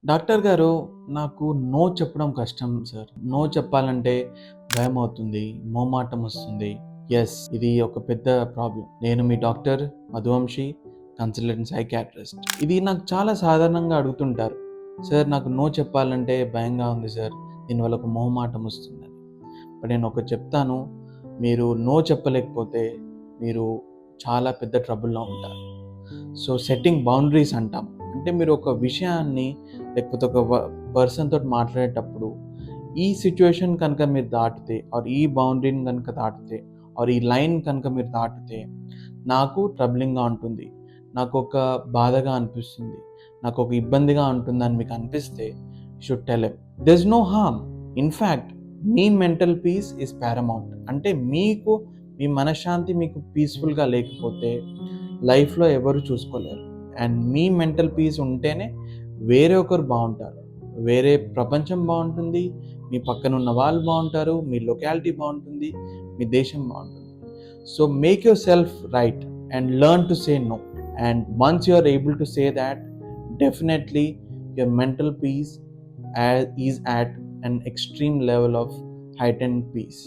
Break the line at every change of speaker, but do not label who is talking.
Doctor గారు, నాకు no చెప్పడం కష్టం సార్. నో చెప్పాలంటే భయమవుతుంది, మొహమాటం వస్తుంది. యెస్, ఇది ఒక పెద్ద ప్రాబ్లమ్. నేను మీ డాక్టర్ మధువంశి, కన్సల్టెంట్ సైకియాట్రిస్ట్. ఇది నాకు చాలా సాధారణంగా అడుగుతుంటారు. సార్, నాకు నో చెప్పాలంటే భయంగా ఉంది సార్. దీనివల్ల ఒక మొహమాటం వస్తుందని. బట్ నేను ఒకటి చెప్తాను. మీరు నో చెప్పలేకపోతే మీరు చాలా పెద్ద ట్రబుల్‌లో ఉంటారు. సో, సెట్టింగ్ బౌండరీస్ అంటాం. అంటే మీరు ఒక విషయాన్ని లేకపోతే ఒక పర్సన్ తోటి మాట్లాడేటప్పుడు ఈ సిచ్యువేషన్ కనుక మీరు దాటితే ఆర్ ఈ బౌండరీని కనుక దాటితే ఆర్ ఈ లైన్ కనుక మీరు దాటితే నాకు ట్రబ్లింగ్‌గా ఉంటుంది. నాకొక బాధగా అనిపిస్తుంది. నాకొక ఇబ్బందిగా ఉంటుందని మీకు అనిపిస్తే you should tell him. There is no harm. In fact మీ మెంటల్ పీస్ ఈస్ పారమౌంట్. అంటే మీకు మీ మనశ్శాంతి మీకు పీస్‌ఫుల్‌గా లేకపోతే లైఫ్‌లో ఎవరు చూసుకోలేరు. అండ్ మీ మెంటల్ పీస్ ఉంటేనే వేరే ఒకరు బావుంటారు. వేరే ప్రపంచం బావుంటుంది. మీ పక్కన ఉన్న వాళ్ళు బావుంటారు. మీ లొకాలిటీ బావుంటుంది. మీ దేశం బావుంటుంది. So make your self right and learn to say no. And once you are able to say that, definitely your mental peace is at an extreme level of heightened peace.